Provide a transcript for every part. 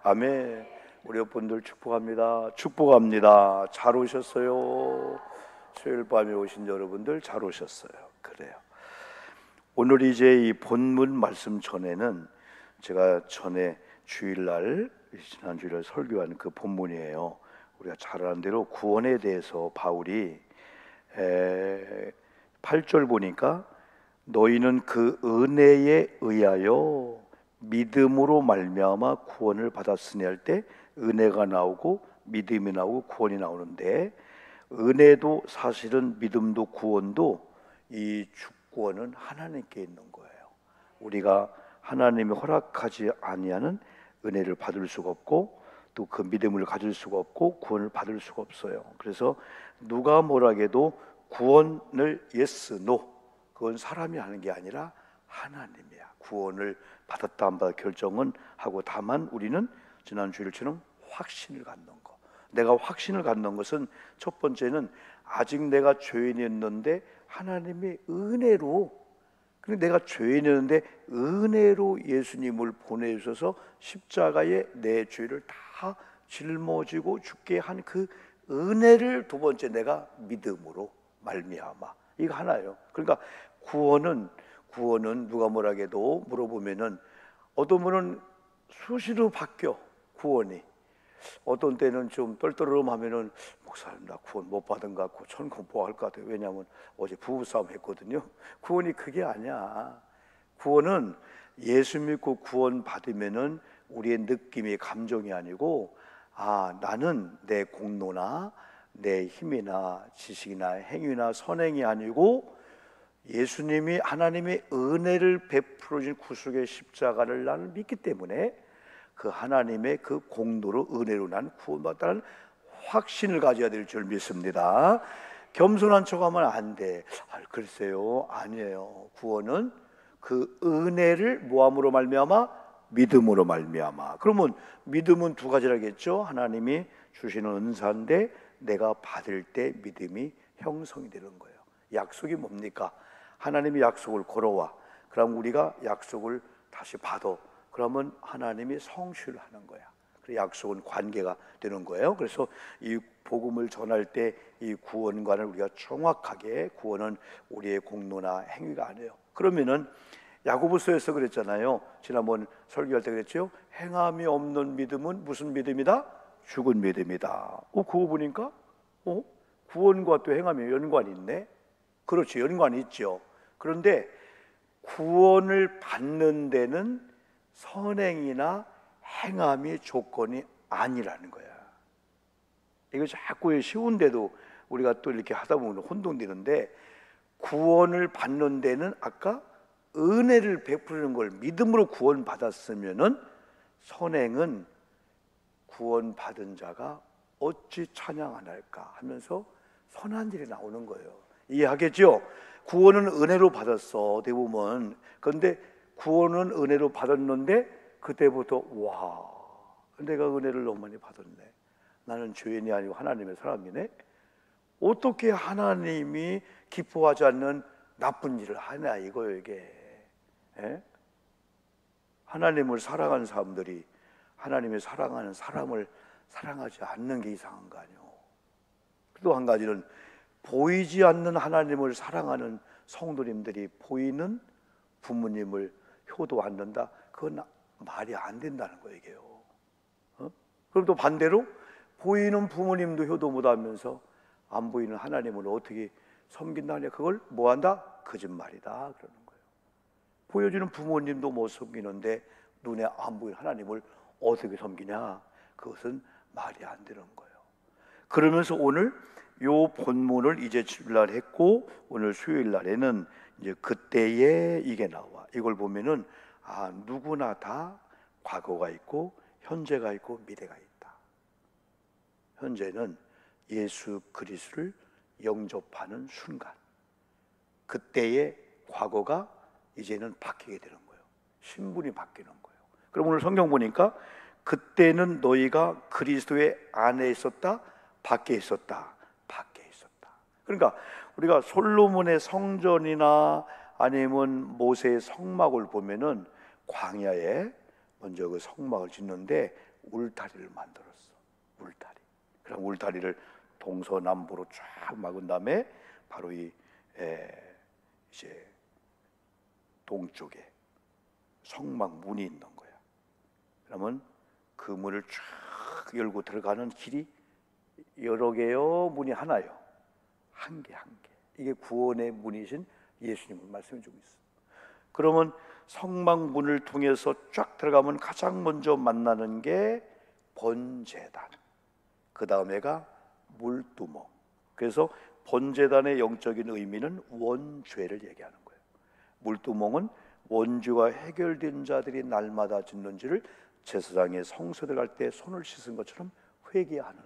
아멘. 우리 여러분들 축복합니다. 축복합니다. 잘 오셨어요. 수요일 밤에 오신 여러분들 잘 오셨어요. 그래요. 오늘 이제 이 본문 말씀 전에는 제가 전에 주일날 지난 주일날 설교한 그 본문이에요. 우리가 잘 아는 대로 구원에 대해서 바울이 8절 보니까 너희는 그 은혜에 의하여 믿음으로 말미암아 구원을 받았으니 할 때 은혜가 나오고 믿음이 나오고 구원이 나오는데, 은혜도 사실은 믿음도 구원도 이 주권은 하나님께 있는 거예요. 우리가 하나님이 허락하지 아니하는 은혜를 받을 수가 없고 또 그 믿음을 가질 수가 없고 구원을 받을 수가 없어요. 그래서 누가 뭐라 해도 구원을 yes, no 그건 사람이 하는 게 아니라 하나님이야. 구원을 받았다 안 받았다 결정은 하고, 다만 우리는 지난 주일처럼 확신을 갖는 거. 내가 확신을 갖는 것은 첫 번째는 아직 내가 죄인이었는데 하나님의 은혜로, 근데 내가 죄인이었는데 은혜로 예수님을 보내주셔서 십자가에 내 죄를 다 짊어지고 죽게 한 그 은혜를 두 번째 내가 믿음으로 말미암아, 이거 하나예요. 그러니까 구원은 누가 뭐라 해도 물어보면은 어떤 분은 수시로 바뀌어. 구원이 어떤 때는 좀 떨떠름하면은 목사님 나 구원 못 받은 것 같고 천국 못 할 것 같아요. 왜냐하면 어제 부부싸움 했거든요. 구원이 그게 아니야. 구원은 예수 믿고 구원 받으면은 우리의 느낌이 감정이 아니고, 아, 나는 내 공로나 내 힘이나 지식이나 행위나 선행이 아니고 예수님이 하나님의 은혜를 베풀어 준 구속의 십자가를 나는 믿기 때문에 그 하나님의 그 공로로 은혜로 난 구원받다는 확신을 가져야 될 줄 믿습니다. 겸손한 척하면 안 돼. 글쎄요, 아니에요. 구원은 그 은혜를 뭐함으로 말미암아? 믿음으로 말미암아. 그러면 믿음은 두 가지라겠죠. 하나님이 주시는 은사인데 내가 받을 때 믿음이 형성이 되는 거예요. 약속이 뭡니까? 하나님이 약속을 걸어와. 그럼 우리가 약속을 다시 받아. 그러면 하나님이 성취를 하는 거야. 그 약속은 관계가 되는 거예요. 그래서 이 복음을 전할 때 이 구원관을 우리가 정확하게, 구원은 우리의 공로나 행위가 아니에요. 그러면은 야고보서에서 그랬잖아요. 지난번 설교할 때 그랬죠. 행함이 없는 믿음은 무슨 믿음이다? 죽은 믿음이다. 그거 보니까 구원과 또 행함이 연관이 있네. 그렇죠, 연관이 있죠. 그런데 구원을 받는 데는 선행이나 행함이 조건이 아니라는 거야. 이거 자꾸 쉬운데도 우리가 또 이렇게 하다 보면 혼동되는데, 구원을 받는 데는 아까 은혜를 베푸는 걸 믿음으로 구원 받았으면은 선행은 구원 받은 자가 어찌 찬양 안 할까 하면서 선한 일이 나오는 거예요. 이해하겠죠? 구원은 은혜로 받았어 대부분. 그런데 구원은 은혜로 받았는데 그때부터 와, 내가 은혜를 너무 많이 받았네. 나는 죄인이 아니고 하나님의 사람이네. 어떻게 하나님이 기뻐하지 않는 나쁜 일을 하냐 이거예요 이게. 하나님을 사랑하는 사람들이 하나님이 사랑하는 사람을 사랑하지 않는 게 이상한 거 아니에요. 또 한 가지는 보이지 않는 하나님을 사랑하는 성도님들이 보이는 부모님을 효도 않는다. 그건 말이 안 된다는 거예요 이게요. 그럼 또 반대로 보이는 부모님도 효도 못하면서 안 보이는 하나님을 어떻게 섬긴다냐, 그걸 뭐한다? 거짓말이다 그러는 거예요. 보여주는 부모님도 못 섬기는데 눈에 안 보이는 하나님을 어떻게 섬기냐, 그것은 말이 안 되는 거예요. 그러면서 오늘 요 본문을 이제 주일날 했고, 오늘 수요일날에는 이제 그때에 이게 나와. 이걸 보면은 누구나 다 과거가 있고 현재가 있고 미래가 있다. 현재는 예수 그리스도를 영접하는 순간, 그때의 과거가 이제는 바뀌게 되는 거예요. 신분이 바뀌는 거예요. 그럼 오늘 성경 보니까 그때는 너희가 그리스도의 안에 있었다, 밖에 있었다. 밖에 있었다. 그러니까 우리가 솔로몬의 성전이나 아니면 모세의 성막을 보면은 광야에 먼저 그 성막을 짓는데 울타리를 만들었어. 울타리. 그럼 울타리를 동서남북으로 쫙 막은 다음에 바로 이제 동쪽에 성막 문이 있는 거야. 그러면 그 문을 쫙 열고 들어가는 길이 여러 개요, 문이 하나요. 한 개, 한 개. 이게 구원의 문이신 예수님을 말씀해 주고 있어. 그러면 성막 문을 통해서 쫙 들어가면 가장 먼저 만나는 게 번제단, 그 다음에가 물두멍. 그래서 번제단의 영적인 의미는 원죄를 얘기하는 거예요. 물두멍은 원죄가 해결된 자들이 날마다 짓는지를 제사장의 성소에 들어갈 때 손을 씻은 것처럼 회개하는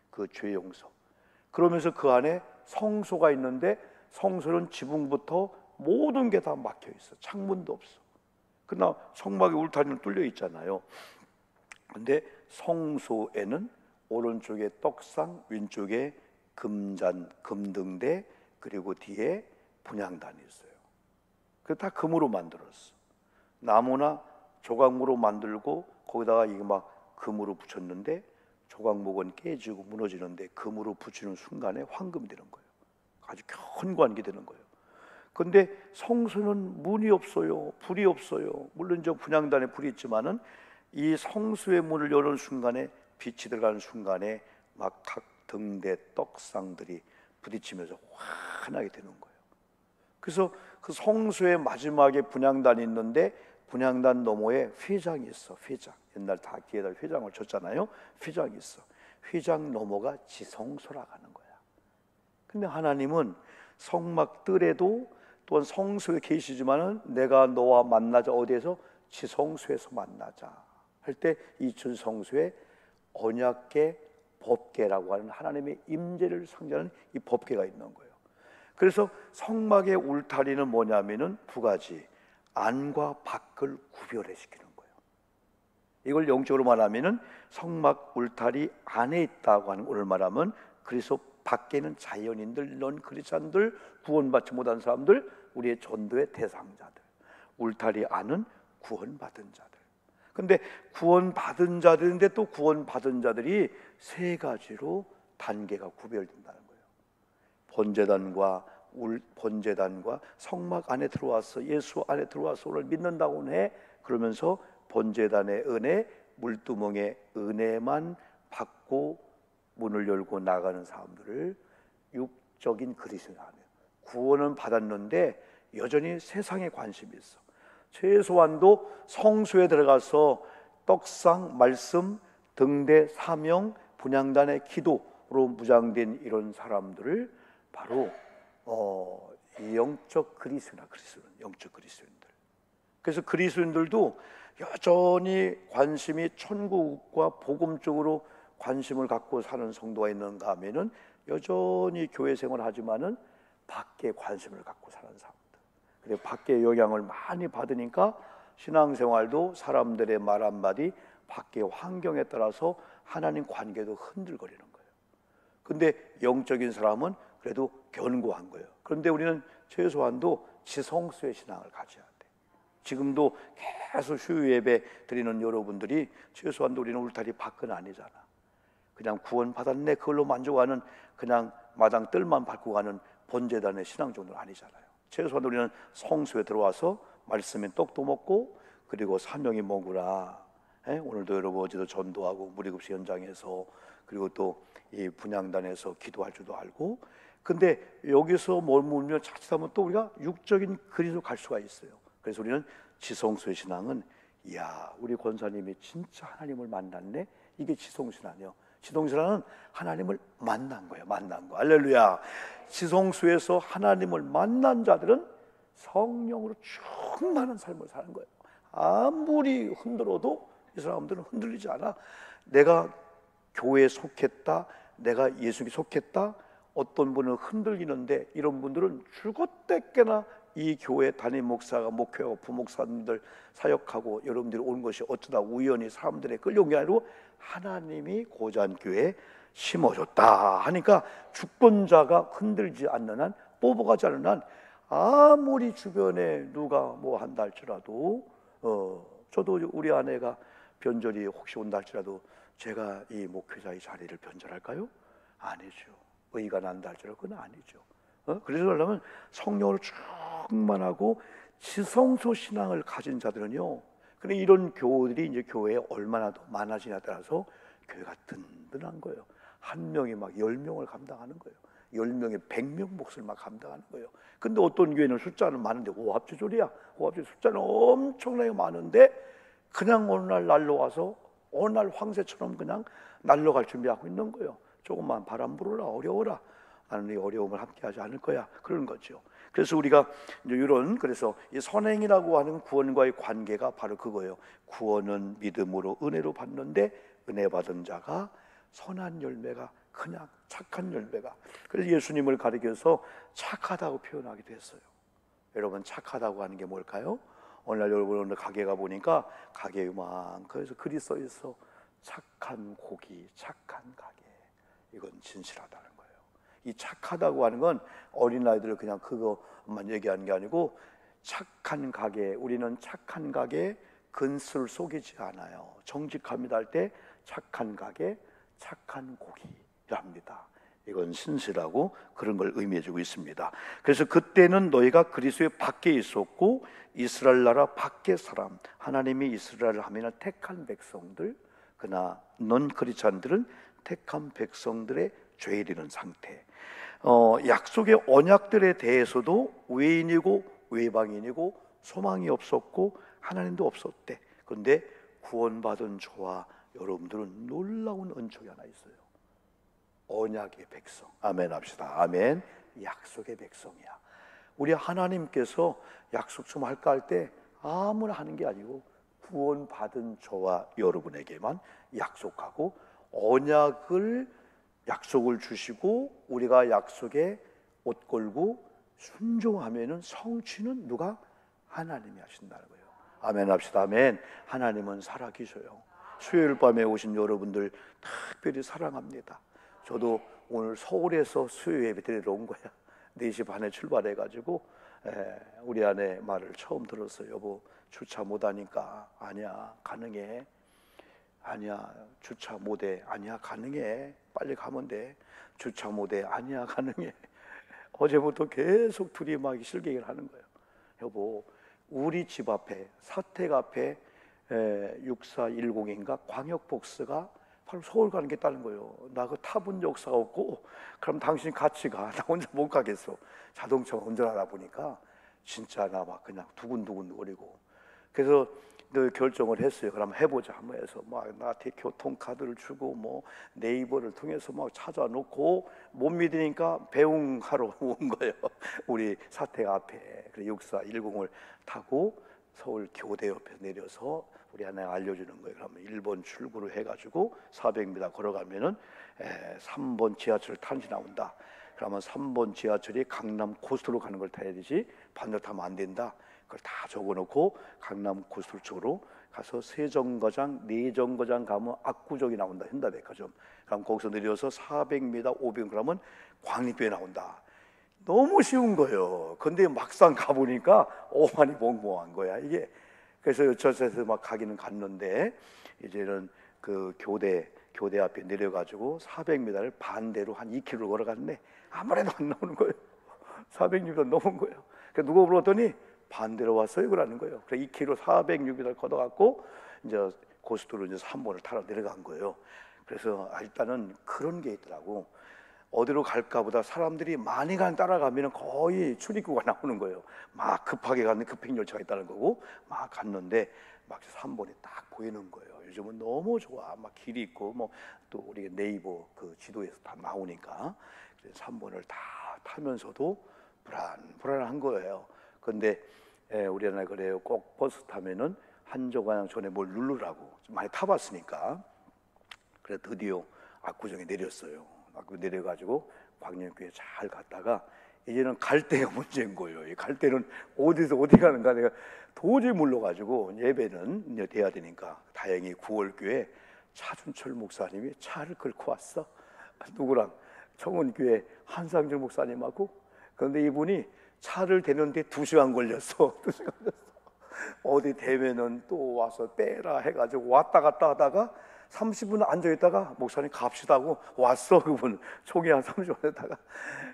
그 죄 용서. 그러면서 그 안에 성소가 있는데 성소는 지붕부터 모든 게 다 막혀 있어. 창문도 없어. 그러나 성막의 울타리는 뚫려 있잖아요. 근데 성소에는 오른쪽에 떡상, 왼쪽에 금잔, 금등대, 그리고 뒤에 분향단이 있어요. 그 다 금으로 만들었어. 나무나 조각무로 만들고 거기다가 이게 막 금으로 붙였는데 조각목은 깨지고 무너지는데 금으로 붙이는 순간에 황금이 되는 거예요. 아주 견고한 게 되는 거예요. 근데 성소는 문이 없어요. 불이 없어요. 물론 저 분향단에 불이 있지만은 이 성소의 문을 여는 순간에 빛이 들어가는 순간에 막 각 등대 떡상들이 부딪히면서 환하게 되는 거예요. 그래서 그 성소의 마지막에 분향단이 있는데 분향단 너머에 휘장이 있어. 휘장. 옛날 다 뒤에다 휘장을 쳤잖아요. 휘장이 있어. 휘장 너머가 지성소라고 하는 거야. 근데 하나님은 성막 뜰에도 또한 성소에 계시지만은 내가 너와 만나자. 어디에서? 지성소에서 만나자 할 때 이 지성소에 언약궤, 법궤라고 하는 하나님의 임재를 상징하는 이 법궤가 있는 거예요. 그래서 성막의 울타리는 뭐냐면은 두 가지, 안과 밖을 구별해 시키는 거예요. 이걸 영적으로 말하면은 성막 울타리 안에 있다고 하는 걸 말하면, 그래서 밖에는 자연인들, 넌 크리스찬들, 구원받지 못한 사람들, 우리의 전도의 대상자들. 울타리 안은 구원받은 자들. 근데 구원받은 자들인데 또 구원받은 자들이 세 가지로 단계가 구별된다는 거예요. 번제단과 성막 안에 들어와서 예수 안에 들어와서 오늘 믿는다고는 해. 그러면서 번제단의 은혜, 물두멍의 은혜만 받고 문을 열고 나가는 사람들을 육적인 그리스도라며. 구원은 받았는데 여전히 세상에 관심이 있어. 최소한도 성소에 들어가서 떡상, 말씀, 등대, 사명, 분향단의 기도로 무장된 이런 사람들을 바로 영적 그리스도나 영적 그리스도인들. 그래서 그리스도인들도 여전히 관심이 천국과 복음 쪽으로 관심을 갖고 사는 성도가 있는가 하면은 여전히 교회 생활을 하지만은 밖에 관심을 갖고 사는 사람들. 그리고 밖에 영향을 많이 받으니까 신앙생활도 사람들의 말 한마디, 밖의 환경에 따라서 하나님 관계도 흔들거리는 거예요. 근데 영적인 사람은 그래도 견고한 거예요. 그런데 우리는 최소한도 지성소의 신앙을 가져야 돼. 지금도 계속 휴일 예배 드리는 여러분들이 최소한도 우리는 울타리 밖은 아니잖아. 그냥 구원 받았네 그걸로 만족하는, 그냥 마당 뜰만 밟고 가는 번제단의 신앙 정도는 아니잖아요. 최소한도 우리는 성소에 들어와서 말씀에 떡도 먹고, 그리고 사명이 뭐구나. 오늘도 여러분 어제도 전도하고 무리급식 현장에서, 그리고 또 이 분향단에서 기도할 줄도 알고. 근데 여기서 머물면 자칫하면 또 우리가 육적인 그리스도 갈 수가 있어요. 그래서 우리는 지성소의 신앙은, 이야, 우리 권사님이 진짜 하나님을 만났네. 이게 지성신앙이에요. 지성신앙은 하나님을 만난 거예요. 만난 거. 할렐루야. 지성소에서 하나님을 만난 자들은 성령으로 충만한 삶을 사는 거예요. 아무리 흔들어도 이 사람들은 흔들리지 않아. 내가 교회에 속했다, 내가 예수께 속했다. 어떤 분은 흔들리는데 이런 분들은 죽었대깨나 이 교회 담임 목사가 목회하고 부목사님들 사역하고 여러분들이 온 것이 어쩌다 우연히 사람들의 끌려온 게 아니고 하나님이 고잔교회에 심어줬다 하니까, 주권자가 흔들지 않는 한, 뽑아가지 않는 한, 아무리 주변에 누가 뭐 한다 할지라도 저도 우리 아내가 변절이 혹시 온다 할지라도 제가 이 목회자의 자리를 변절할까요? 아니죠. 의가 난다 할지라도 그건 아니죠. 그래서 그러려면 성령으로 충만하고 지성소 신앙을 가진 자들은요, 근데 이런 교우들이 이제 교회에 얼마나 더 많아지냐에 따라서 교회가 든든한 거예요. 한 명이 막 10명을 감당하는 거예요. 10명이 100명 몫을 막 감당하는 거예요. 근데 어떤 교회는 숫자는 많은데 오합지졸이야. 오합지졸 숫자는 엄청나게 많은데 그냥 어느 날 날려와서 어느 날 황새처럼 그냥 날려갈 준비하고 있는 거예요. 조금만 바람 불어라, 어려워라, 나는 이 어려움을 함께하지 않을 거야, 그런 거죠. 그래서 우리가 이제 이런, 그래서 이 선행이라고 하는 구원과의 관계가 바로 그거예요. 구원은 믿음으로 은혜로 받는데 은혜 받은 자가 선한 열매가, 그냥 착한 열매가. 그래서 예수님을 가리켜서 착하다고 표현하기도 했어요. 여러분, 착하다고 하는 게 뭘까요? 어느 날 여러분 오늘 가게 가 보니까 가게 요만큼에서 글이 써 있어. 착한 고기, 착한 가게. 이건 진실하다는 거예요. 이 착하다고 하는 건 어린아이들을 그냥 그것만 얘기하는 게 아니고, 착한 가게, 우리는 착한 가게 근수를 속이지 않아요. 정직합니다 할 때 착한 가게, 착한 고기랍니다. 이건 신실하고 그런 걸 의미해주고 있습니다. 그래서 그때는 너희가 그리스도의 밖에 있었고 이스라엘 나라 밖의 사람, 하나님이 이스라엘을 하면 택한 백성들, 그러나 넌 그렇지 않들은 택한 백성들의 죄에 이르는 상태. 약속의 언약들에 대해서도 외인이고 외방인이고 소망이 없었고 하나님도 없었대. 그런데 구원받은 저와 여러분들은 놀라운 은총이 하나 있어요. 언약의 백성. 아멘 합시다. 아멘. 약속의 백성이야. 우리 하나님께서 약속 좀 할까 할 때 아무나 하는 게 아니고 구원받은 저와 여러분에게만 약속하고 언약을, 약속을 주시고 우리가 약속에 옷 걸고 순종하면은 성취는 누가? 하나님이 하신다는 거예요. 아멘 합시다. 아멘. 하나님은 살아계셔요. 수요일 밤에 오신 여러분들 특별히 사랑합니다. 저도 오늘 서울에서 수요 예배 드리러 온 거야. 4시 반에 출발해가지고 우리 아내 말을 처음 들었어요. 여보, 주차 못하니까. 아니야, 가능해. 아니야, 주차 못해. 아니야, 가능해. 빨리 가면 돼. 주차 못해. 아니야, 가능해. 어제부터 계속 둘이 막 실갱이를 하는 거예요. 여보, 우리 집 앞에, 사택 앞에 6410인가 광역복스가 바로 서울 가는 게 있다는 거예요. 나 그 타본 역사가 없고, 그럼 당신 같이 가. 나 혼자 못 가겠어. 자동차 운전하다 보니까 진짜 나 막 그냥 두근두근 거리고. 그래서 늘 결정을 했어요. 그럼 해보자 한번 해서 막 나한테 교통카드를 주고 뭐 네이버를 통해서 막 찾아놓고 못 믿으니까 배웅하러 온 거예요. 우리 사택 앞에. 그래서 6410을 타고 서울 교대 옆에 내려서 우리 아내가 알려주는 거예요. 그러면 1번 출구로 해가지고 400m 걸어가면은 3번 지하철 탄지 나온다. 그러면 3번 지하철이 강남 고속도로 가는 걸 타야 되지 반대로 타면 안 된다. 그걸 다 적어놓고 강남 고속도로 쪽으로 가서 세정거장, 내정거장 가면 압구정이 나온다. 현대백화점. 그럼 거기서 내려서 400m, 500m 그러면 광립교에 나온다. 너무 쉬운 거예요. 근데 막상 가보니까 많이 멍멍한 거야 이게. 그래서 여차에서 막 가기는 갔는데 이제는 그 교대 앞에 내려가지고 400m를 반대로 한 2km 걸어갔네. 아무래도 안 나오는 거예요. 400m 넘은 거예요. 그래서 누가 불렀더니 반대로 왔어요 그러는 거예요. 그래서 2km 406m 걷어갖고 이제 고속도로 이제 3번을 타러 내려간 거예요. 그래서 일단은 그런 게 있더라고. 어디로 갈까 보다 사람들이 많이 따라가면 거의 출입구가 나오는 거예요. 막 급하게 가는 급행열차가 있다는 거고 막 갔는데 막 3번이 딱 보이는 거예요. 요즘은 너무 좋아. 막 길이 있고 뭐 또 우리 네이버 그 지도에서 다 나오니까. 그래서 3번을 다 타면서도 불안한 거예요. 근데 우리 아내 그래요. 꼭 버스 타면은 한정거장 전에 뭘 누르라고. 많이 타봤으니까. 그래 드디어 압구정에 내렸어요. 내려가지고 광역교회 잘 갔다가 이제는 갈 데가 문제인 거예요. 갈 때는 어디서 어디 가는가 내가 도저히 몰라가지고 예배는 이제 돼야 되니까 다행히 9월교회 차준철 목사님이 차를 끌고 왔어. 누구랑? 청운교회 한상준 목사님하고. 그런데 이분이 차를 대는데 2시간 걸렸어. 2시간 걸렸어. 어디 되면은 또 와서 빼라 해가지고 왔다 갔다 하다가 30분 앉아있다가 목사님 갑시다 하고 왔어. 그분 총이 한 30분 했다가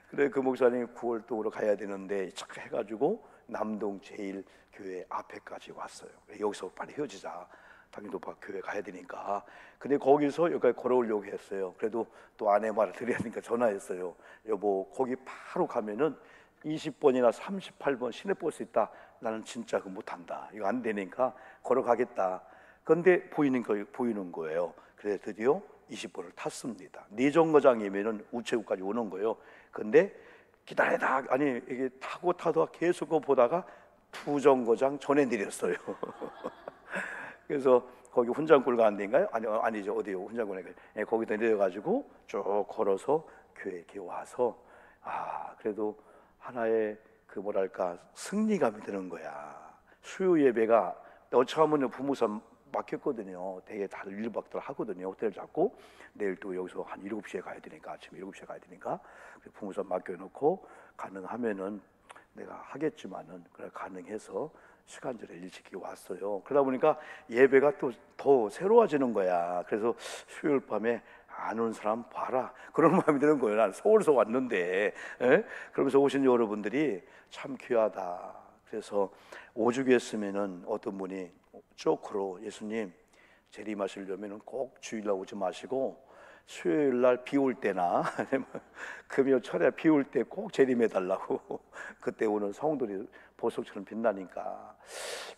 그래 그 목사님 9월동으로 가야 되는데 착 해가지고 남동 제일교회 앞에까지 왔어요. 여기서 빨리 헤어지자. 당연히 교회 가야 되니까. 근데 거기서 여기까지 걸어오려고 했어요. 그래도 또 아내 말을 드려야 되니까 전화했어요. 여보 거기 바로 가면은 20번이나 38번 시내버스 있다. 나는 진짜 그거 못한다. 이거 안 되니까 걸어가겠다. 근데 보이는 거예요. 그래서 드디어 20번을 탔습니다. 내정거장이면은 우체국까지 오는 거예요. 근데 기다리다 아니 이게 타고 계속 그거 보다가 부정거장 전에 내렸어요. 그래서 거기 훈장굴 가는 데인가요? 아니죠. 어디요? 훈장굴에 거기다 내려가지고 쭉 걸어서 교회에 이렇게 와서 그래도 하나의 그 뭐랄까 승리감이 드는 거야. 수요 예배가 어처하면 부모사 막혔거든요. 되게 다들 1박들 하거든요. 호텔 잡고 내일 또 여기서 한 7시에 가야 되니까 아침 7시에 가야 되니까 부모사 맡겨놓고 가능하면은 내가 하겠지만은 그래 가능해서 시간절에 일찍 왔어요. 그러다 보니까 예배가 또 더 새로워지는 거야. 그래서 수요일 밤에 안 온 사람 봐라 그런 마음이 드는 거예요. 난 서울에서 왔는데 그러면서 오신 여러분들이 참 귀하다. 그래서 오죽했으면은 어떤 분이 쪼크로 예수님 재림하시려면은 꼭 주일날 오지 마시고 수요일날 비 올 때나 금요 철에 비 올 때 꼭 재림해 달라고. 그때 오는 성도들이 보석처럼 빛나니까.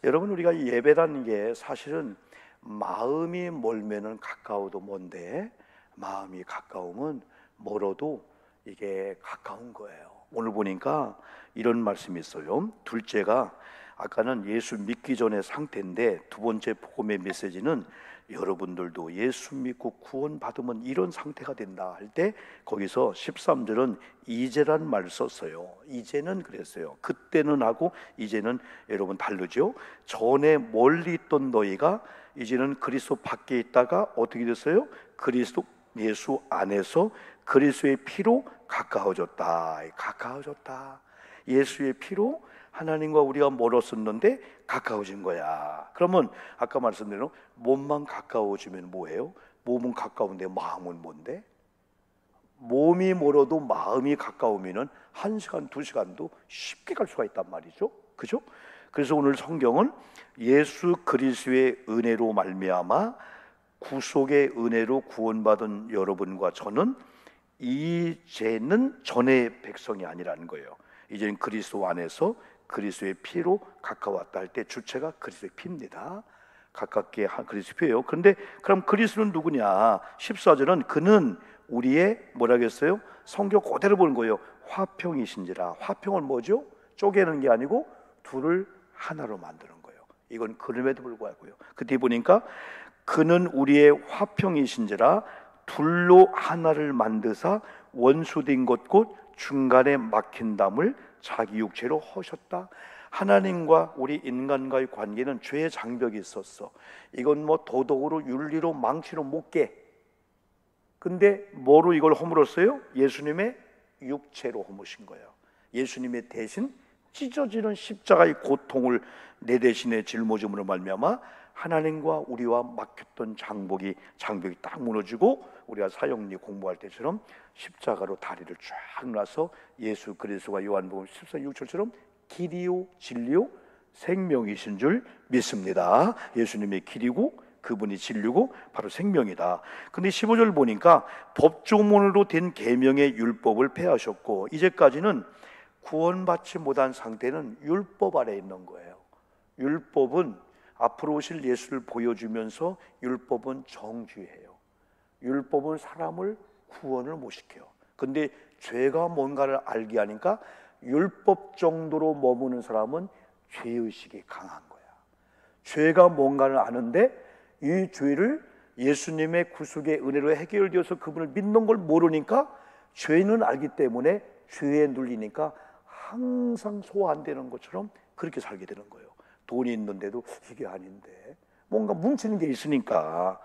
여러분 우리가 예배라는 게 사실은 마음이 멀면은 가까워도 먼데 마음이 가까우면 멀어도 이게 가까운 거예요. 오늘 보니까 이런 말씀이 있어요. 둘째가 아까는 예수 믿기 전의 상태인데 두 번째 복음의 메시지는 여러분들도 예수 믿고 구원 받으면 이런 상태가 된다 할 때 거기서 13절은 이제란 말을 썼어요. 이제는 그랬어요. 그때는 하고 이제는 여러분 다르죠. 전에 멀리 있던 너희가 이제는 그리스도 밖에 있다가 어떻게 됐어요? 그리스도 예수 안에서 그리스도의 피로 가까워졌다. 가까워졌다. 예수의 피로 하나님과 우리가 멀었었는데 가까워진 거야. 그러면 아까 말씀드린 몸만 가까워지면 뭐예요? 몸은 가까운데 마음은 뭔데? 몸이 멀어도 마음이 가까우면은 1시간, 2시간도 쉽게 갈 수가 있단 말이죠. 그죠? 그래서 오늘 성경은 예수 그리스도의 은혜로 말미암아 구속의 은혜로 구원받은 여러분과 저는 이제는 전의 백성이 아니라는 거예요. 이제는 그리스도 안에서 그리스도의 피로 가까웠다 할 때 주체가 그리스도의 피입니다. 가깝게 한 그리스도의 피예요. 그런데 그럼 그리스도는 누구냐? 14절은 그는 우리의 뭐라겠어요? 성경 그대로 보는 거예요. 화평이신지라. 화평은 뭐죠? 쪼개는 게 아니고 둘을 하나로 만드는 거예요. 이건 그럼에도 불구하고요. 그때 보니까 그는 우리의 화평이신지라 둘로 하나를 만드사 원수된 것 곧 중간에 막힌 담을 자기 육체로 허셨다. 하나님과 우리 인간과의 관계는 죄의 장벽이 있었어. 이건 뭐 도덕으로 윤리로 망치로 못 깨. 근데 뭐로 이걸 허물었어요? 예수님의 육체로 허무신 거예요. 예수님의 대신 찢어지는 십자가의 고통을 내 대신에 짊어짐으로 말미암아 하나님과 우리와 막혔던 장벽이 딱 무너지고 우리가 사형리 공부할 때처럼 십자가로 다리를 쫙 놔서 예수 그리스도가 요한복음 14:6절처럼 길이요 진리요 생명이신 줄 믿습니다. 예수님의 길이고 그분이 진리고 바로 생명이다. 근데 15절 보니까 법조문으로 된 계명의 율법을 폐하셨고 이제까지는 구원받지 못한 상태는 율법 아래에 있는 거예요. 율법은 앞으로 오실 예수를 보여주면서 율법은 정죄해요. 율법은 사람을 구원을 못 시켜요. 근데 죄가 뭔가를 알게 하니까 율법 정도로 머무는 사람은 죄의식이 강한 거야. 죄가 뭔가를 아는데 이 죄를 예수님의 구속의 은혜로 해결되어서 그분을 믿는 걸 모르니까 죄는 알기 때문에 죄에 눌리니까 항상 소화 안 되는 것처럼 그렇게 살게 되는 거예요. 돈이 있는데도 이게 아닌데 뭔가 뭉치는 게 있으니까.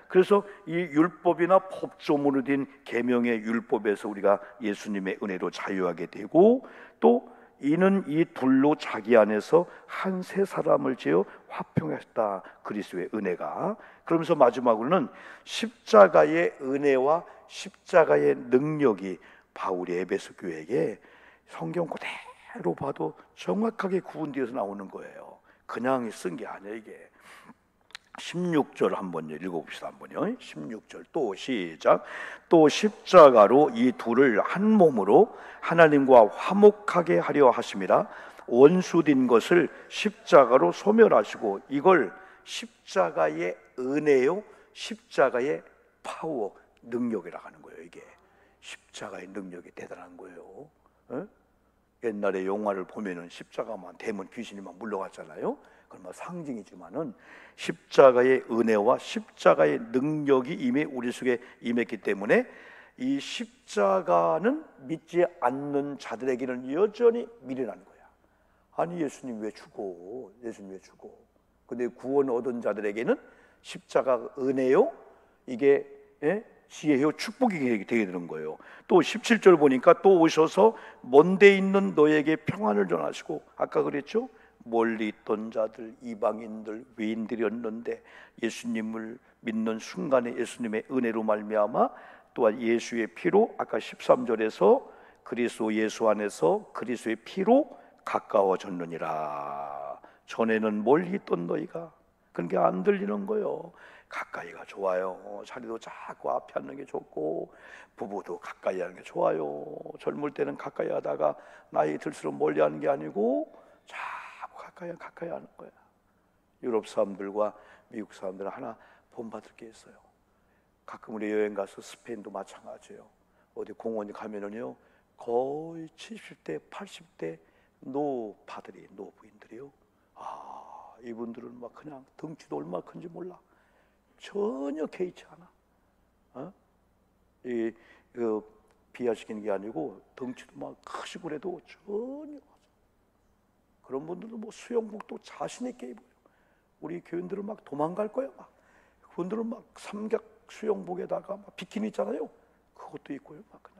그래서 이 율법이나 법조문으로 된 계명의 율법에서 우리가 예수님의 은혜로 자유하게 되고 또 이는 이 둘로 자기 안에서 한 세 사람을 지어 화평했다. 그리스도의 은혜가. 그러면서 마지막으로는 십자가의 은혜와 십자가의 능력이 바울의 에베소 교회에게 성경 그대로 봐도 정확하게 구분되어서 나오는 거예요. 그냥 쓴 게 아니에요. 이게 16절 한번 읽어봅시다. 한번요. 16절 또 시작. 또 십자가로 이 둘을 한 몸으로 하나님과 화목하게 하려 하심이라. 원수된 것을 십자가로 소멸하시고. 이걸 십자가의 은혜요, 십자가의 파워, 능력이라 하는 거예요. 이게 십자가의 능력이 대단한 거예요. 에? 옛날에 영화를 보면은 십자가만 대면 귀신이 막 물러갔잖아요. 그건 뭐 상징이지만은 십자가의 은혜와 십자가의 능력이 이미 우리 속에 임했기 때문에 이 십자가는 믿지 않는 자들에게는 여전히 미련한 거야. 아니 예수님 왜 죽어? 예수님 왜 죽어? 근데 구원 얻은 자들에게는 십자가 은혜요, 이게 지혜요, 축복이 되게 되는 거예요. 또 17절 보니까 또 오셔서 먼데 있는 너에게 평안을 전하시고, 아까 그랬죠? 멀리 있던 자들, 이방인들, 외인들이었는데 예수님을 믿는 순간에 예수님의 은혜로 말미암아 또한 예수의 피로, 아까 13절에서 그리스도 예수 안에서 그리스도의 피로 가까워졌느니라. 전에는 멀리 있던 너희가, 그런 게 안 들리는 거예요. 가까이가 좋아요. 자리도 자꾸 앞에 앉는 게 좋고, 부부도 가까이 하는 게 좋아요. 젊을 때는 가까이 하다가 나이 들수록 멀리 하는 게 아니고 자꾸 가까이 하는 거야. 유럽 사람들과 미국 사람들은 하나 본받을 게 있어요. 가끔 우리 여행 가서 스페인도 마찬가지예요. 어디 공원에 가면은요, 거의 70대, 80대 노파들이, 노부인들이요. 이분들은 막 그냥 덩치도 얼마나 큰지 몰라. 전혀 개의치 않아. 비하시키는 게 아니고 덩치도 막 크시고 그래도 전혀. 그런 분들도 뭐 수영복도 자신 있게 입어요. 우리 교인들은 막 도망갈 거야. 막 그분들은 막 삼각 수영복에다가 막 비키니 있잖아요. 그것도 입고요. 막 그냥.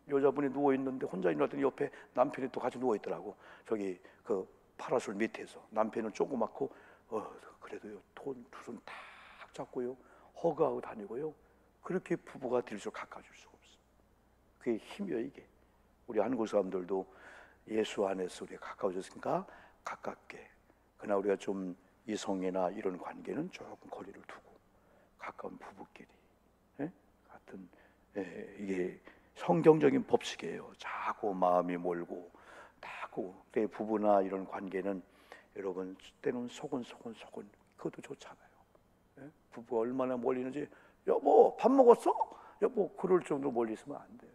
여자분이 누워 있는데 혼자 일어났더니 옆에 남편이 또 같이 누워 있더라고. 저기 그 파라솔 밑에서. 남편은 조그맣고 그래도요, 두 손 탁 잡고요, 허그하고 다니고요. 그렇게 부부가 될수록 가까워질 수가 없어. 그게 힘이에요. 이게 우리 한국 사람들도 예수 안에서 우리가 가까워졌으니까 가깝게, 그러나 우리가 좀 이성애나 이런 관계는 조금 거리를 두고 가까운 부부끼리 같은, 이게 성경적인 법칙이에요. 자꾸 마음이 멀고 자꾸 내 부부나 이런 관계는 여러분 때는 소곤소곤 그것도 좋잖아요. 부부가 얼마나 멀리는지, 여보 밥 먹었어? 여보, 그럴 정도로 멀리 있으면 안 돼요.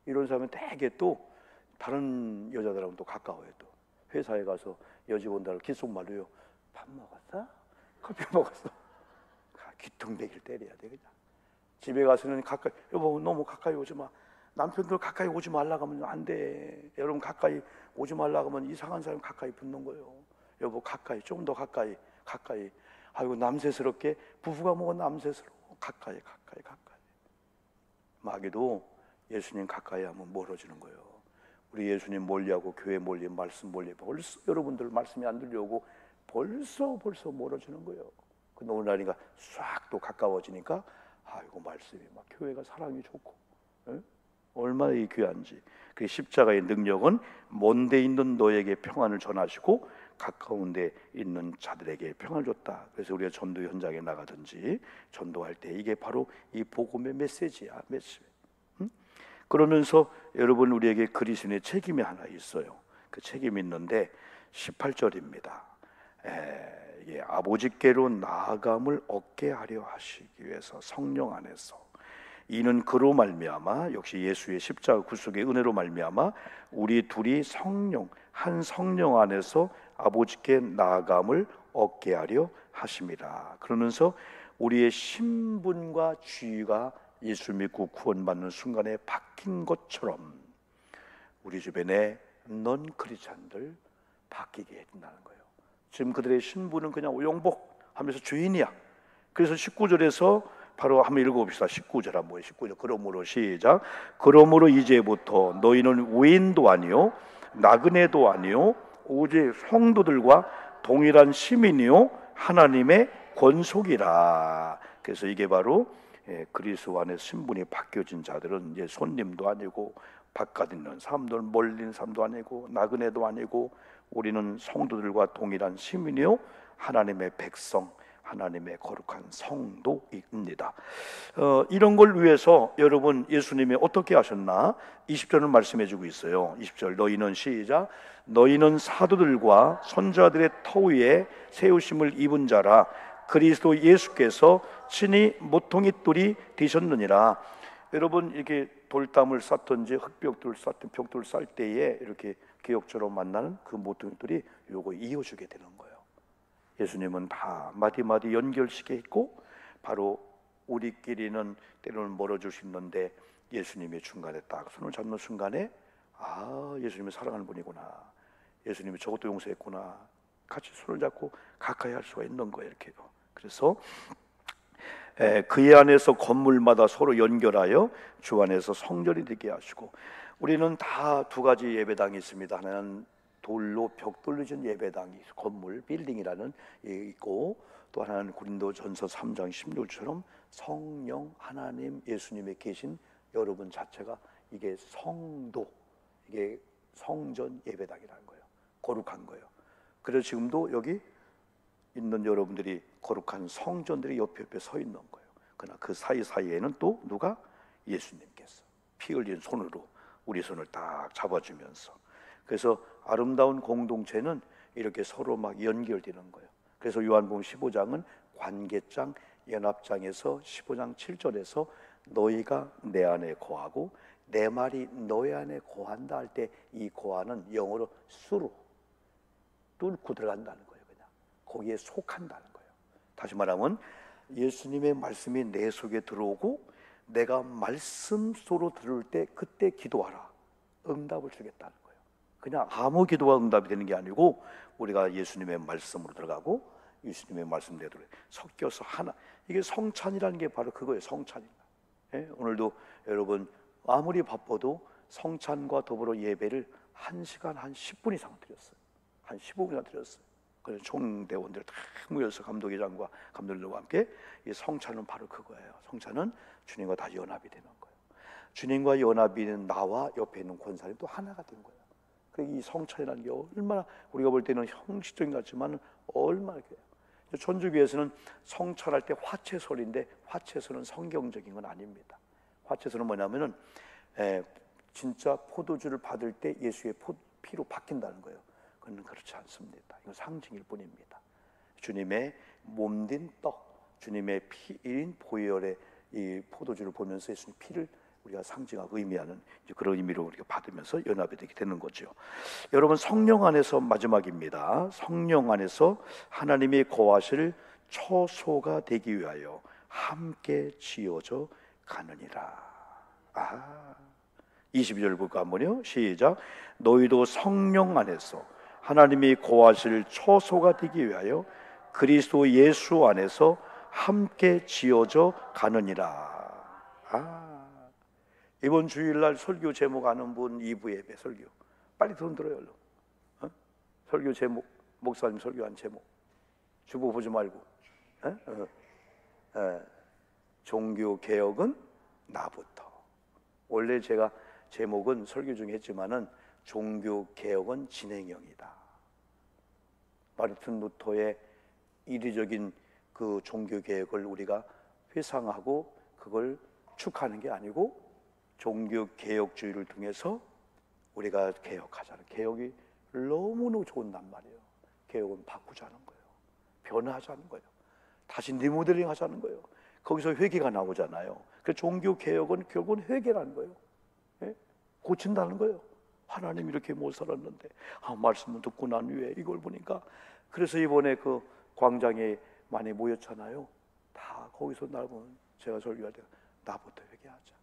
이런 사람은 되게 또 다른 여자들하고는 또 가까워요. 또 회사에 가서 여직원들 귓속말로요, 밥 먹었어? 커피 먹었어? 귀퉁대기를 때려야 돼. 그냥 집에 가서는 가까이, 여보 너무 가까이 오지 마. 남편들 가까이 오지 말라고 하면 안 돼. 여러분 가까이 오지 말라고 하면 이상한 사람 가까이 붙는 거예요. 여보 가까이, 좀 더 가까이. 아이고 남세스럽게, 부부가 뭐가 남세스러워. 가까이. 마귀도 예수님 가까이 하면 멀어지는 거예요. 우리 예수님 멀리하고 교회 멀리, 말씀 멀리, 벌써 여러분들 말씀이 안 들려오고 벌써 멀어지는 거예요. 근데 오늘날이가 싹 또 가까워지니까 아이고 말씀이 막, 교회가 사랑이 좋고 얼마나 이 귀한지. 그 십자가의 능력은 먼데 있는 너에게 평안을 전하시고 가까운 데 있는 자들에게 평안을 줬다. 그래서 우리가 전도 현장에 나가든지 전도할 때 이게 바로 이 복음의 메시지야. 그러면서 여러분, 우리에게 그리스도의 책임이 하나 있어요. 그 책임이 있는데 18절입니다. 아버지께로 나아감을 얻게 하려 하시기 위해서 성령 안에서, 이는 그로 말미암아, 역시 예수의 십자가 구속의 은혜로 말미암아 우리 둘이 한 성령 안에서 아버지께 나아감을 얻게 하려 하심이라. 그러면서 우리의 신분과 지위가 예수 믿고 구원받는 순간에 바뀐 것처럼 우리 주변에 넌 크리스찬들 바뀌게 해준다는 거예요. 지금 그들의 신분은 그냥 용복 하면서 주인이야. 그래서 19절에서 바로 한번 읽어봅시다. 19절 한번 19절. 그러므로 시작. 그러므로 이제부터 너희는 외인도 아니요 나그네도 아니요 오직 성도들과 동일한 시민이요 하나님의 권속이라. 그래서 이게 바로 그리스도 안에 신분이 바뀌어진 자들은 이제 손님도 아니고 바깥에 있는 사람들, 멀리 있는 사람도 아니고 나그네도 아니고 우리는 성도들과 동일한 시민이요 하나님의 백성, 하나님의 거룩한 성도입니다. 이런 걸 위해서 여러분 예수님이 어떻게 하셨나? 20절을 말씀해 주고 있어요. 20절 너희는 시작 너희는 사도들과 선지자들의 터 위에 세우심을 입은 자라 그리스도 예수께서 친히 모퉁이 돌이 되셨느니라. 여러분 이렇게 돌담을 쌓든지 흙벽돌을 쌓든 벽돌을 쌓을 때에 이렇게 기역처럼 만나는 그 모퉁이돌이 요거 이어주게 되는 거예요. 예수님은 다 마디마디 연결시켜 있고 바로 우리끼리는 때로는 멀어질 수 있는데 예수님이 중간에 딱 손을 잡는 순간에 아 예수님이 사랑하는 분이구나, 예수님이 저것도 용서했구나, 같이 손을 잡고 가까이 할 수가 있는 거예요. 이렇게. 그래서 그의 안에서 건물마다 서로 연결하여 주 안에서 성전이 되게 하시고, 우리는 다 두 가지 예배당이 있습니다. 하나는 돌로 벽돌로 지은 예배당이 건물 빌딩이라는 있고, 또 하나는 고린도전서 3장 16절처럼 성령 하나님 예수님이 계신 여러분 자체가 이게 성도, 이게 성전 예배당이라는 거예요. 거룩한 거예요. 그래서 지금도 여기 있는 여러분들이 거룩한 성전들이 옆에 서 있는 거예요. 그러나 그 사이사이에는 또 누가? 예수님께서 피 흘린 손으로 우리 손을 딱 잡아주면서, 그래서 아름다운 공동체는 이렇게 서로 막 연결되는 거예요. 그래서 요한복음 15장은 관계장, 연합장에서 15장 7절에서 너희가 내 안에 거하고 내 말이 너희 안에 거한다 할 때 이 거하는 영어로 수로 뚫고 들어간다는 거예요. 그냥 거기에 속한다는 거예요. 다시 말하면 예수님의 말씀이 내 속에 들어오고 내가 말씀 소로 들을 때 그때 기도하라, 응답을 주겠다는 거예요. 그냥 아무 기도가 응답이 되는 게 아니고 우리가 예수님의 말씀으로 들어가고 예수님의 말씀대로 섞여서 하나, 이게 성찬이라는 게 바로 그거예요. 성찬이다. 오늘도 여러분 아무리 바빠도 성찬과 더불어 예배를 1시간 한 10분 이상 드렸어요. 한 15분 이상 드렸어요. 그래서 총대원들 다 모여서 감독회장과 감독들과 함께 이 성찬은 바로 그거예요. 성찬은 주님과 다 연합이 되는 거예요. 주님과 연합이 되는 나와 옆에 있는 권사님 또 하나가 된 거예요. 그래서 이 성찬이라는 게 얼마나 우리가 볼 때는 형식적인 것 같지만 얼마나 그래요. 천주교에서는 성찬할 때 화채설인데 화채설은 성경적인 건 아닙니다. 화채설은 뭐냐면은 진짜 포도주를 받을 때 예수의 피로 바뀐다는 거예요. 그건 그렇지 않습니다. 이건 상징일 뿐입니다. 주님의 몸된 떡, 주님의 피인 보혈의 이 포도주를 보면서 예수님 피를 우리가 상징하고 의미하는 그런 의미로 우리가 받으면서 연합이 되게 되는 거죠. 여러분 성령 안에서 마지막입니다. 성령 안에서 하나님이 거하실 처소가 되기 위하여 함께 지어져 가느니라. 22절 볼까 한번요. 시작. 너희도 성령 안에서 하나님이 거하실 처소가 되기 위하여 그리스도 예수 안에서 함께 지어져 가느니라. 이번 주일날 설교 제목 아는 분 2부 예배 설교 빨리 돈 들어요. 얼른. 설교 제목, 목사님 설교한 제목 주보 보지 말고 종교개혁은 나부터. 원래 제가 제목은 설교 중에 했지만은 종교개혁은 진행형이다. 마르틴 루터의 이례적인 그 종교개혁을 우리가 회상하고 그걸 축하하는 게 아니고 종교개혁주의를 통해서 우리가 개혁하자는, 개혁이 너무너무 좋은단 말이에요. 개혁은 바꾸자는 거예요. 변화하자는 거예요. 다시 리모델링 하자는 거예요. 거기서 회개가 나오잖아요. 그 종교개혁은 결국은 회개라는 거예요. 고친다는 거예요. 하나님 이렇게 못 살았는데 말씀을 듣고 난 후에 이걸 보니까, 그래서 이번에 그 광장에 많이 모였잖아요. 다 거기서 날 보면 제가 설교할 때 나부터 회개하자.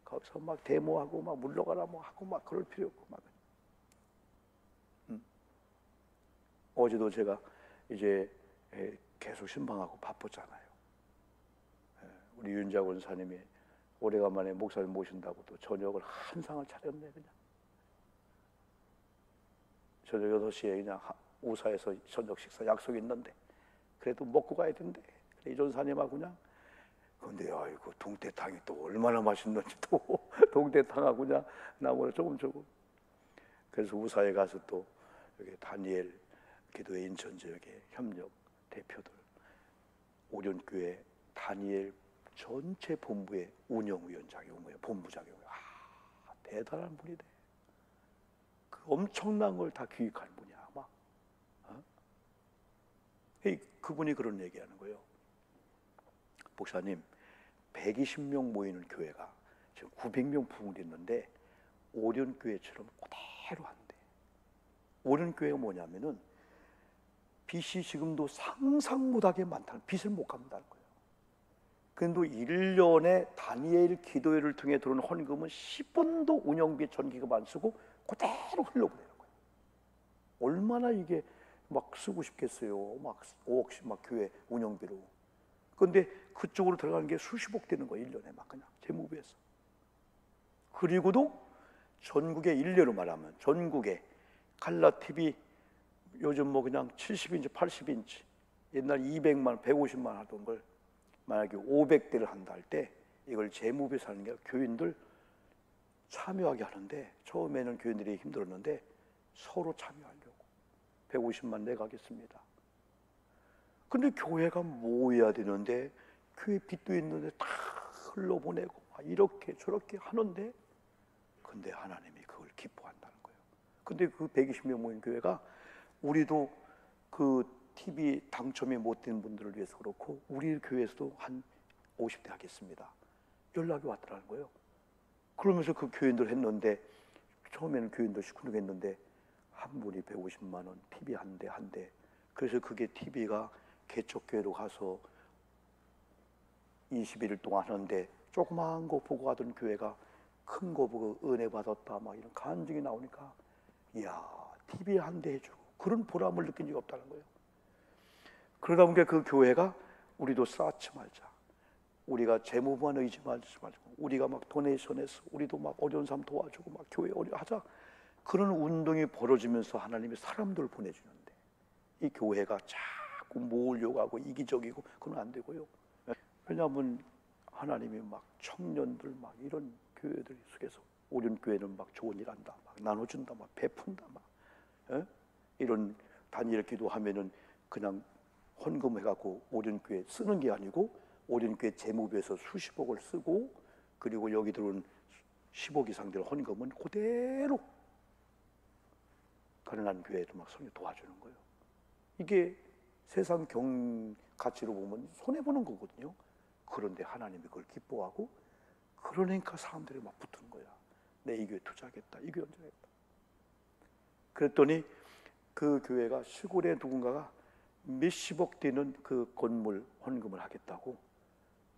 거기서 막 데모하고 막 물러가라 뭐 하고 막 그럴 필요 없고 막. 어제도 제가 이제 계속 신방하고 바빴잖아요. 우리 윤자 권사님이 오래간만에 목사님 모신다고 또 저녁을 한 상을 차렸네. 그냥 저녁 6시에 그냥 우사에서 저녁 식사 약속이 있는데 그래도 먹고 가야 된대. 그래, 이전사님하고 그냥. 근데 아이고 동태탕이 또 얼마나 맛있는지 또 동태탕하고 그냥 나무를 조금. 그래서 우사에 가서 또 여기 다니엘 기도회 인천 지역의 협력 대표들, 오륜교회 다니엘 전체 본부의 운영위원장이 온 거예요. 본부장이 온 거예요. 대단한 분이네. 그 엄청난 걸 다 기획한 분이야 아마. 그분이 그런 얘기하는 거예요. 목사님, 120명 모이는 교회가 지금 900명 부흥됐는데 오륜교회처럼 그대로 한대. 오륜교회가 뭐냐면은 빚이 지금도 상상 못하게 많다는, 빚을 못 갚는다는 거예요. 그런데 1년에 다니엘 기도회를 통해 들어오는 헌금은 10원도 운영비 전기금 안 쓰고 그대로 흘러보내는 거예요. 얼마나 이게 막 쓰고 싶겠어요. 막 5억씩 막 교회 운영비로. 그런데 그쪽으로 들어가는 게 수십억 되는 거예요. 1년에 막 그냥 재무부에서. 그리고도 전국에, 일례로 말하면 전국에 칼라 TV 요즘 뭐 그냥 70인치 80인치 옛날 200만 150만 하던 걸 만약에 500대를 한다 할 때 이걸 재무부에서 하는 게 교인들 참여하게 하는데, 처음에는 교인들이 힘들었는데 서로 참여하려고 150만 내가겠습니다. 근데 교회가 모여야 되는데 교회 빚도 있는데 다 흘러보내고 이렇게 저렇게 하는데, 근데 하나님이 그걸 기뻐한다는 거예요. 근데 그 120명 모인 교회가, 우리도 그 TV 당첨이 못 된 분들을 위해서 그렇고 우리 교회에서도 한 50대 하겠습니다. 연락이 왔더라는 거예요. 그러면서 그 교인들 했는데, 처음에는 교인들 식구들 했는데 한 분이 150만 원 TV 한 대. 그래서 그게 TV가 개척교회로 가서 21일 동안 하는데 조그마한 거 보고 하던 교회가 큰 거 보고 은혜 받았다 막 이런 간증이 나오니까, 이야, TV 한 대 해주고 그런 보람을 느낀 적이 없다는 거예요. 그러다 보니까 그 교회가 우리도 쌓지 말자, 우리가 재무부만 의지 말지 말고 우리가 막 도네이션해서 우리도 막 어려운 사람 도와주고 막 교회 하자, 그런 운동이 벌어지면서 하나님이 사람들을 보내주는데, 이 교회가 자꾸 모으려고 하고 이기적이고 그건 안 되고요. 왜냐하면 하나님이 막 청년들 막 이런 교회들 속에서 오륜교회는 막 좋은 일 한다, 막 나눠준다, 막 베푼다, 막 이런 다니엘 기도하면은 그냥 헌금해갖고 오륜교회 쓰는 게 아니고 오륜교회 재무부에서 수십억을 쓰고, 그리고 여기 들어온 10억 이상 될 헌금은 그대로 가난한 교회도 막 성령 도와주는 거예요. 이게 세상 가치로 보면 손해보는 거거든요. 그런데 하나님이 그걸 기뻐하고, 그러니까 사람들이 막 붙는 거야. 내 이 교회 투자하겠다, 이 교회 언제겠다. 그랬더니 그 교회가 시골에 누군가가 몇십억 되는 그 건물 헌금을 하겠다고.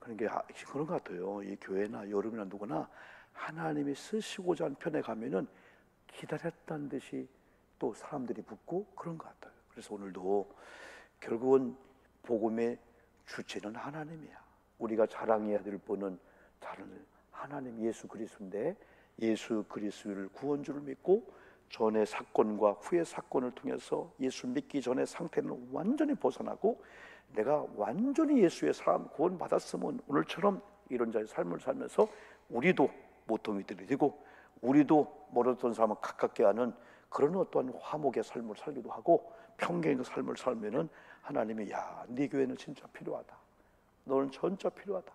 그런 게 그런 것 같아요. 이 교회나 여러분이나 누구나 하나님이 쓰시고자 하는 편에 가면은 기다렸다는 듯이 또 사람들이 붙고 그런 것 같아요. 그래서 오늘도 결국은 복음의 주체는 하나님이야. 우리가 자랑해야 될 분은 다른 하나님 예수 그리스도인데, 예수 그리스도를 구원주를 믿고 전의 사건과 후의 사건을 통해서 예수 믿기 전의 상태는 완전히 벗어나고, 내가 완전히 예수의 사람 구원 받았으면 오늘처럼 이런 자의 삶을 살면서 우리도 모퉁이들이 되고 우리도 멀었던 사람을 가깝게 하는 그런 어떠한 화목의 삶을 살기도 하고, 평경의 삶을 살면은 하나님이, 야, 네 교회는 진짜 필요하다, 너는 진짜 필요하다,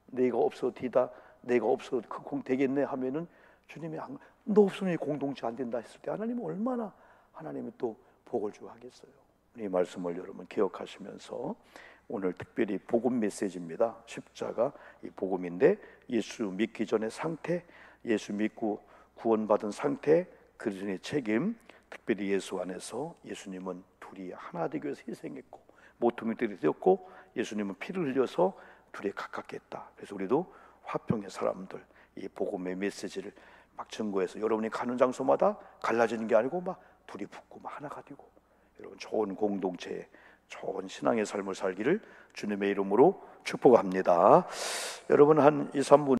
네가 없어 디다, 내가 없어 그 공 되겠네 하면은 주님이 너 없으면 이 공동체 안 된다 했을 때 하나님은 얼마나 하나님이 또 복을 주고 하겠어요. 이 말씀을 여러분 기억하시면서, 오늘 특별히 복음 메시지입니다. 십자가 이 복음인데, 예수 믿기 전의 상태, 예수 믿고 구원받은 상태, 그리스도의 책임, 특별히 예수 안에서 예수님은 둘이 하나 되기 위해서 희생했고 모퉁이들이 되었고, 예수님은 피를 흘려서 둘이 가깝게 했다. 그래서 우리도 화평의 사람들, 이 복음의 메시지를 막 증거해서 여러분이 가는 장소마다 갈라지는 게 아니고 막 둘이 붙고 막 하나가 되고, 여러분 좋은 공동체에 좋은 신앙의 삶을 살기를 주님의 이름으로 축복합니다. 여러분 한 2, 3분